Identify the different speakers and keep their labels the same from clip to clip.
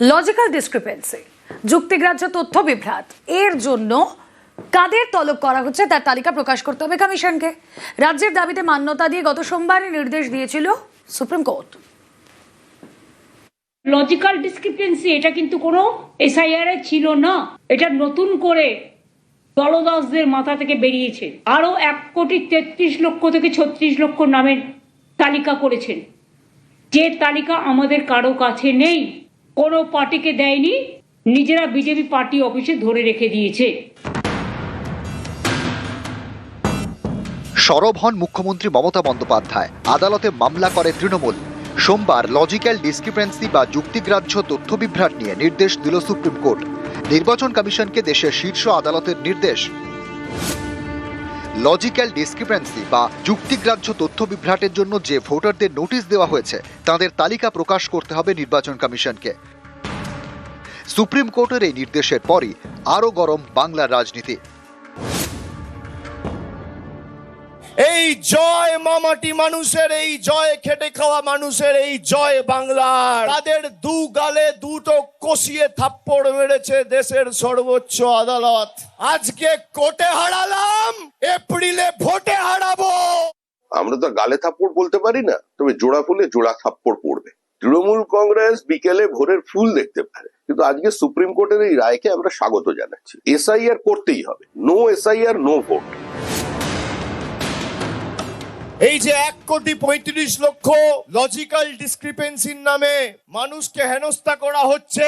Speaker 1: Logical discrepancy, যুক্তিগ্রাহ্য তথ্য বিভ্রাট, এর জন্য কাদের তলব করা হচ্ছে তার তালিকা প্রকাশ করতে হবে কমিশনকে। রাজ্যের দাবিতে মান্যতা দিয়ে গত সোমবারই নির্দেশ দিয়েছিল সুপ্রিম কোর্ট।
Speaker 2: লজিক্যাল ডিসক্রিপেন্সি এটা কিন্তু কোনো এসআইআর এ ছিল না, এটা নতুন করে দলদাসদের মাথা থেকে বেরিয়েছে। আরো 1,33,00,000 থেকে 36 লক্ষ নামের তালিকা করেছেন, যে তালিকা আমাদের কারো কাছে নেই, কোনো পার্টিকে দেয়নি, নিজেরা বিজেপি পার্টি অফিসে ধরে রেখে দিয়েছে।
Speaker 3: সরব হন মুখ্যমন্ত্রী মমতা বন্দ্যোপাধ্যায়, আদালতে মামলা করে তৃণমূল। সোমবার লজিক্যাল ডিসক্রিপেন্সি বা যুক্তিগ্রাহ্য তথ্য বিভ্রাট নিয়ে নির্দেশ দিল সুপ্রিম কোর্ট। নির্বাচন কমিশনকে দেশের শীর্ষ আদালতের নির্দেশ। লজিক্যাল ডিসক্রিপেন্সি বা যুক্তিগ্রাহ্য তথ্য বিভ্রাটের জন্য যে ভোটারদের নোটিশ দেওয়া হয়েছে তাদের তালিকা প্রকাশ করতে হবে নির্বাচন কমিশনকে। সুপ্রিম কোর্টের এই নির্দেশের পরই আরও গরম বাংলার রাজনীতি।
Speaker 4: এই জয় মামাটি মানুষের, এই জয় খেটে খাওয়া মানুষের, এই জয় বাংলার। তাদের দু গালে দুটো কষিয়ে থাপ্পড় মেরেছে দেশের সর্বোচ্চ আদালত। আজকে কোর্টে হারালাম, এপ্রিলে ভোটে হারাবো।
Speaker 5: আমরা তো গালে থাপ্পড় বলতে পারি না, তবে জোড়া ফুলে জোড়া থাপ্পড় পড়বে। তৃণমূল কংগ্রেস বিকেলে ভোরের ফুল দেখতে পারে, কিন্তু আজকে সুপ্রিম কোর্টের এই রায়কে আমরা স্বাগত জানাচ্ছি। এসআইআর করতেই হবে, নো এসআইআর নো ভোট।
Speaker 4: এই যে 1,35,00,000 লজিক্যাল ডিসক্রিপেন্সির নামে মানুষকে হেনস্থা করা হচ্ছে,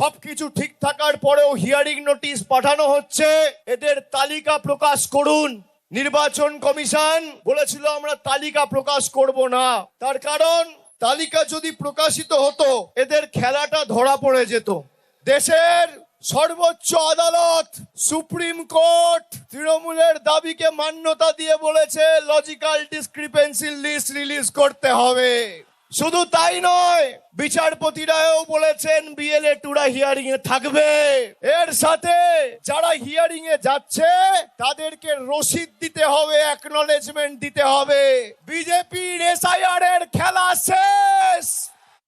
Speaker 4: সবকিছু ঠিক থাকার পরেও হিয়ারিং নোটিশ পাঠানো হচ্ছে, এদের তালিকা প্রকাশ করুন। নির্বাচন কমিশন বলেছিল আমরা তালিকা প্রকাশ করব না, তার কারণ তালিকা যদি প্রকাশিত হতো এদের খেলাটা ধরা পড়ে যেত। দেশের সর্বোচ্চ আদালত সুপ্রিম কোর্ট তৃণমূলের দাবিকে মান্যতা দিয়ে বলেছে লজিক্যাল ডিসক্রিপেন্সি লিস্ট রিলিজ করতে হবে। শুধু তাই নয়, বিচারপতিরাও বলেছেন বিএলএ টুরা হিয়ারিং এ থাকবে। এর সাথে যারা হিয়ারিং এ যাচ্ছে তাদেরকে রসিদ দিতে হবে, অ্যাকনলেজমেন্ট দিতে হবে। বিজেপির এসআইআর এর খেলা শেষ।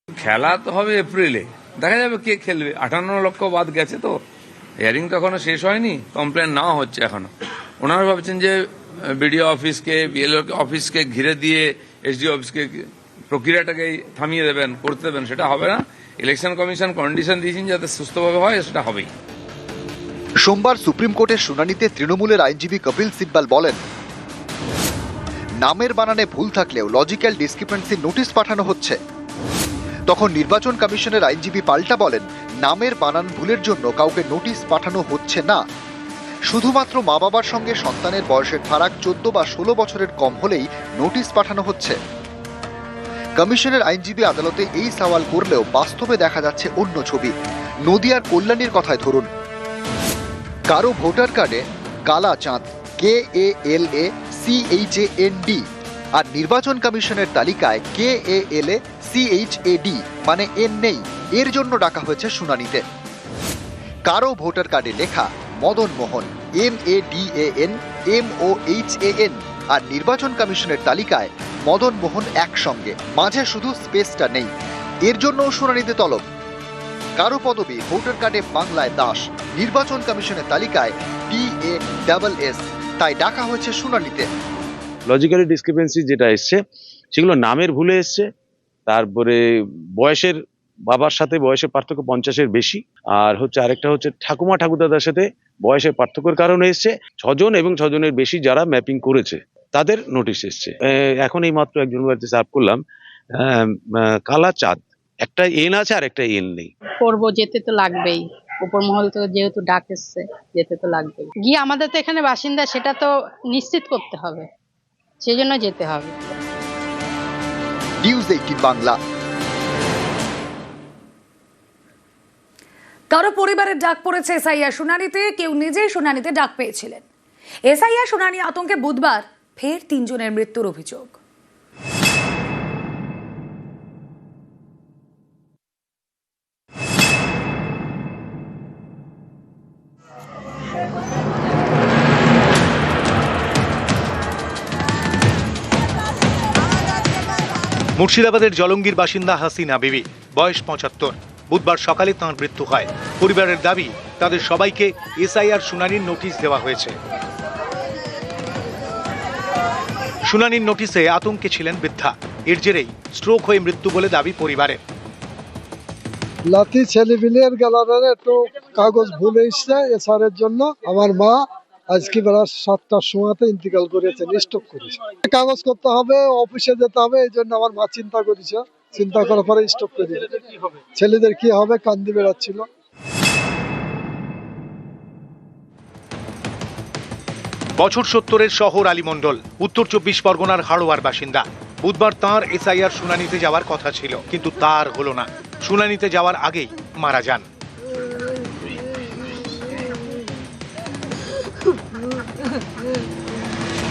Speaker 6: খেলা তো হবে এপ্রিলে, দেখা যাবে কে খেলবে। 58 লক্ষ বাদ গেছে, তো হিয়ারিং তো এখনো শেষ হয়নি, কমপ্লেন নেওয়া হচ্ছে এখনো। ওনারা ভাবছেন যে বিডিও অফিসকে, বিএলও অফিসকে ঘিরে দিয়ে এসডিও অফিসকে প্রক্রিয়াটাকে থামিয়ে দেবেন, করতে দেবেন, সেটা হবে না। ইলেকশন কমিশন কন্ডিশন দিয়েছেন যাতে সুস্থভাবে হয়, সেটা হবেই।
Speaker 3: সোমবার সুপ্রিম কোর্টের শুনানিতে তৃণমূলের আইনজীবী কপিল সিব্বাল বলেন, নামের বানানে ভুল থাকলেও লজিক্যাল ডিসক্রিপেন্সি নোটিশ পাঠানো হচ্ছে। তখন নির্বাচন কমিশনের আইনজীবী পাল্টা বলেন, নামের বানান ভুলের জন্য কাউকে নোটিশ পাঠানো হচ্ছে না। শুধুমাত্র মা বাবার সঙ্গে সন্তানের বয়সের ফারাক 14 বা 16 বছরের কম হলেই নোটিশ পাঠানো হচ্ছে। কমিশনের আইনজীবী আদালতে এই সওয়াল করলেও বাস্তবে দেখা যাচ্ছে অন্য ছবি। নদিয়ার কল্যাণীর কথায় ধরুন, কারো ভোটার কার্ডে কালা চাঁদ KALACHAND আর নির্বাচন কমিশনের তালিকায় KALACHAD মানে এন নেই, এর জন্য ডাকা হয়েছে শুনানিতে। কারো ভোটার কার্ডে লেখা মদন মোহন MADAN MOHAN আর নির্বাচন কমিশনের তালিকায় মদন মোহন একসঙ্গে, মাঝে শুধু স্পেসটা নেই, এর জন্য শুনানিতে তলব। কারো পদবি ভোটার কার্ডে বাংলায় দাস, নির্বাচন কমিশনের তালিকায় DASS, তাই ডাকা হয়েছে শুনানিতে।
Speaker 7: লজিক্যালি ডিসক্রিপেন্সি যেটা এসছে সেগুলো নামের ভুলে এসছে, তারপরে বয়সের, বাবার সাথে বয়সের পার্থক্য 50-এর বেশি, আর আরেকটা হচ্ছে ঠাকুমা ঠাকুরদাদার সাথে বয়সের পার্থক্যের কারণে এসছে। 6 জন এবং 6 জনের বেশি যারা ম্যাপিং করেছে তাদের নোটিশ এসছে। এখন এই মাত্র একজন বাড়িতে সার্ভ করলাম, কালা চাঁদ, একটা এন আছে আর একটা এন নেই।
Speaker 8: করবো, যেতে তো লাগবেই, উপর মহল থেকে যেহেতু ডাক এসছে যেতে তো লাগবেই। গিয়ে আমাদের তো এখানে বাসিন্দা, সেটা তো নিশ্চিত করতে হবে, সেই জন্য যেতে হবে।
Speaker 3: নিউজ 18 বাংলা।
Speaker 1: কারো পরিবারের ডাক পড়েছে এসআইআর শুনানিতে, কেউ নিজেই শুনানিতে ডাক পেয়েছিলেন। এসআইআর শুনানি আতঙ্কে বুধবার ফের 3 জনের মৃত্যুর অভিযোগ।
Speaker 9: মুর্শিদাবাদের জলঙ্গির বাসিন্দা হাসিনা বিবি, বয়স 75। বুধবার সকালে তাঁর মৃত্যু হয়। পরিবারের দাবি, তাদের সবাইকে এসআইআর শুনানির নোটিশ দেওয়া হয়েছে। শুনানির নোটিশে আতঙ্কে ছিলেন বৃদ্ধা। এর জেরেই স্ট্রোক হয়ে মৃত্যু বলে দাবি পরিবারের।
Speaker 10: লাতি ছেলেপিলের গেলারে একটু কাগজ ভুল এসছে এসআরের জন্য। আমার মা আজকে বেলা 7টার সময়তে ইন্তিকাল করেছে, স্ট্রোক করেছে। কাগজ করতে হবে, অফিসে যেতে হবে, এই জন্য আমার মা চিন্তা করেছে। চিন্তা করার পরে স্ট্রোক করেছে। ছেলেদের কি হবে, কান্দি বেড়াচ্ছিল।
Speaker 9: বছর 70-এর শহর আলী মণ্ডল, উত্তর 24 পরগনার হাড়োয়ার বাসিন্দা। বুধবার তাঁর এসআইআর শুনানিতে যাওয়ার কথা ছিল, কিন্তু তার হলো না। শুনানিতে যাওয়ার আগেই মারা যান।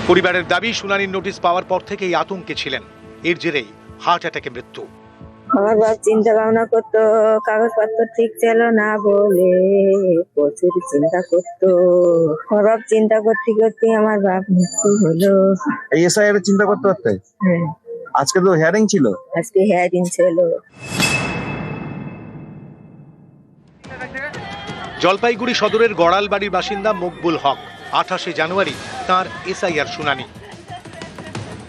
Speaker 9: পরিবারের দাবি, শুনানির নোটিশ পাওয়ার পর থেকেই আতঙ্কে ছিলেন। এর জেরেই হার্ট অ্যাটাকে মৃত্যু।
Speaker 11: আমার বাপ চিন্তা ভাবনা করতো, কাগজপত্র ঠিক ছিল না বলে প্রচুর চিন্তা করতো। আমার বাপ চিন্তা করতে করতে আমার বাপ মৃত্যু হলো।
Speaker 12: এই এসআইআর চিন্তা করতে পারতে?
Speaker 11: হ্যাঁ,
Speaker 12: আজকে তো হিয়ারিং ছিল।
Speaker 11: আজকে হিয়ারিং ছিল।
Speaker 9: জলপাইগুড়ি সদরের গড়ালবাড়ির বাসিন্দা মকবুল হক। 28শে জানুয়ারি তাঁর এসআইআর শুনানি।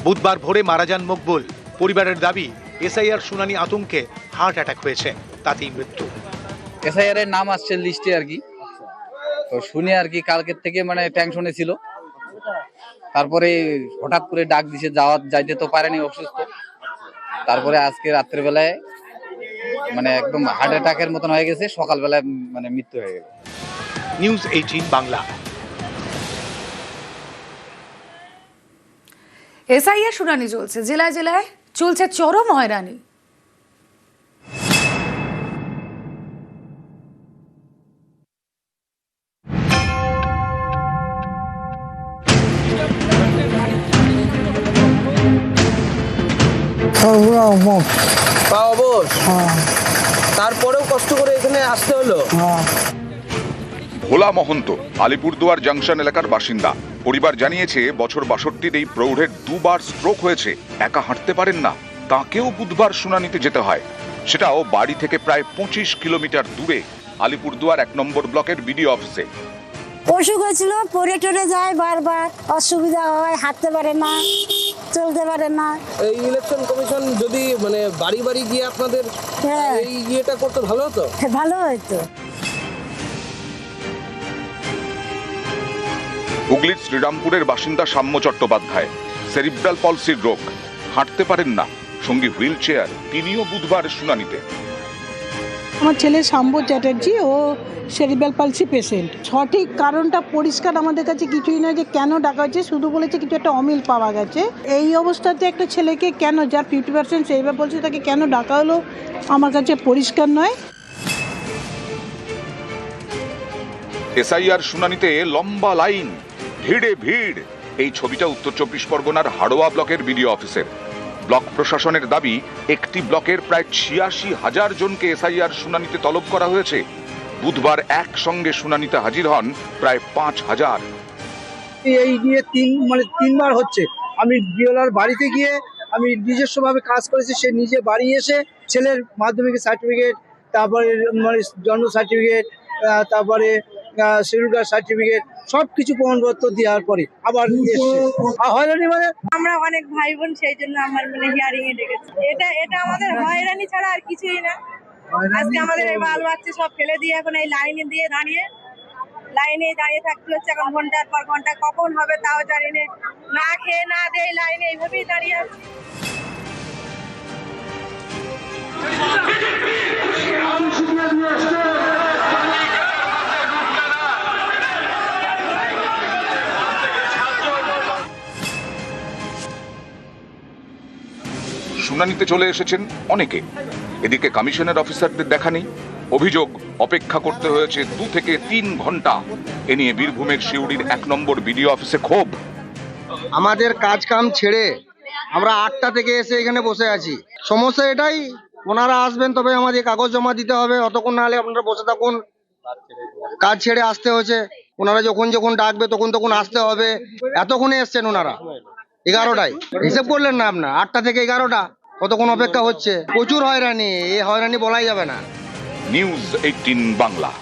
Speaker 9: বুধবার ভোরে মারা যান মকবুল। পরিবারের দাবি, এসআইআর শুনানি আতঙ্কে হার্ট অ্যাটাক হয়েছে, তাতেই মৃত্যু।
Speaker 13: এসআইআর এর নাম আসছে লিস্টে আর কি, তো শুনে আর কি কালকের থেকে মানে টেনশনে ছিল। তারপরে হঠাৎ করে ডাক দিছে, যাইতে তো পারেনি, অসুস্থ। তারপরে আজকে রাত্রের বেলায় মানে একদম হার্ট অ্যাটাকের মতন হয়ে গেছে, সকালবেলায় মানে মৃত্যু হয়ে গেল।
Speaker 9: নিউজ 18 বাংলা।
Speaker 1: এসআইআর শুনানি চলছে, জেলায় জেলায় চলছে চরম হয়রানি।
Speaker 13: তারপরেও কষ্ট করে এখানে আসতে হলো।
Speaker 14: ভোলা মহন্ত আলিপুরদুয়ার জাংশন এলাকার বাসিন্দা। পরিবার জানিয়েছে, বছর 62 এই প্রৌঢ়ের 2 বার স্ট্রোক হয়েছে। একা হাঁটতে পারেন না, তাকেও বুধবার শুনানিতে যেতে হয়। সেটাও বাড়ি থেকে প্রায় 25 কিলোমিটার দূরে, আলিপুরদুয়ার 1 নম্বর ব্লকের বিডিও অফিসে।
Speaker 11: অসুখ হয়েছিল, পরে টরে যায়, বারবার অসুবিধা হয়, হাঁটতে পারে না, চলতে পারে না।
Speaker 13: এই ইলেকশন কমিশন যদি মানে বাড়ি বাড়ি গিয়ে আপনাদের এই ইয়েটা করতে ভালো হতো।
Speaker 11: ভালো হয়তো।
Speaker 14: হুগলির শ্রীরামপুরের বাসিন্দা সাম্য চট্টোপাধ্যায়। সেরিব্রাল পলসির রোগ, হাঁটতে পারেন না, সঙ্গী হুইল চেয়ার। তিনিও বুধবার শুনানিতে।
Speaker 15: আমার ছেলে সাম্য চ্যাটার্জি, ও সেরিব্রাল পলসি পেশেন্ট। সঠিক কারণটা পরিষ্কার আমাদের কাছে কিছুই নয় যে কেন ডাকা হয়েছে, শুধু বলেছে কিছু একটা অমিল পাওয়া গেছে। এই অবস্থাতে একটা ছেলেকে কেন, যার 50% সেরিব্রাল পলসি, তাকে কেন ডাকা হলো আমার কাছে পরিষ্কার নয়।
Speaker 14: এসআইআর শুনানিতে লম্বা লাইন, ভিড়ে ভিড়। এই ছবিটা উত্তর 24 পরগনার হাড়োয়া ব্লকের বিডিও অফিসের। ব্লক প্রশাসনের দাবি, একটি ব্লকের প্রায় 86,000 জনকে এসআইআর শুনানিতে তলব করা হয়েছে। বুধবার একসঙ্গে শুনানিতে হাজির হন প্রায় 5,000।
Speaker 12: এই নিয়ে তিনবার হচ্ছে। আমি বিওলার বাড়িতে গিয়ে আমি নিজস্বভাবে কাজ করেছি। সে নিজে বাড়ি এসে ছেলের মাধ্যমিক সার্টিফিকেট, তারপরে মানে জন্ম সার্টিফিকেট, তারপরে শিডিউল কাস্ট সার্টিফিকেট, সবকিছু প্রমাণপত্র দেওয়ার পরে আবার হয়রানি। মানে
Speaker 11: আমরা অনেক ভাই বোন, সেই জন্য আমার মানে হিয়ারিং এ ডেকেছে। এটা আমাদের হয়রানি ছাড়া আর কিছুই না। আজকে আমাদের এই বাল বাচ্চা সব ফেলে দিয়ে এখন এই লাইনে দাঁড়িয়ে থাকতে হচ্ছে। এখন ঘন্টার পর ঘন্টা, কখন হবে তাও জানি না। না খেয়ে না দিয়ে লাইনে এইভাবেই দাঁড়িয়ে আছি।
Speaker 14: শুনানিতে চলে এসেছেন অনেকে। এদিকে কমিশনের অফিসারদের দেখা নেই। অভিযোগ, অপেক্ষা করতে হয়েছে 2 থেকে 3 ঘন্টা। এ নিয়ে বীরভূমের শিউড়ির 1 নম্বর বিডিও অফিসে ক্ষোভ।
Speaker 12: আমাদের কাজ কাম ছেড়ে আমরা 8টা থেকে এসে এখানে বসে আছি। সমস্যা এটাই, ওনারা আসবেন তবে আমাদের কাগজ জমা দিতে হবে। অতক্ষণ না হলে আপনারা বসে থাকুন। কাজ ছেড়ে আসতে হয়েছে। ওনারা যখন ডাকবে তখন আসতে হবে। এতক্ষণে এসছেন ওনারা 11টায়। হিসেব করলেন না আপনার, 8টা থেকে 11টা, কতক্ষণ অপেক্ষা হচ্ছে। প্রচুর হয়রানি, এই হয়রানি বলাই যাবে না।
Speaker 14: নিউজ 18 বাংলা।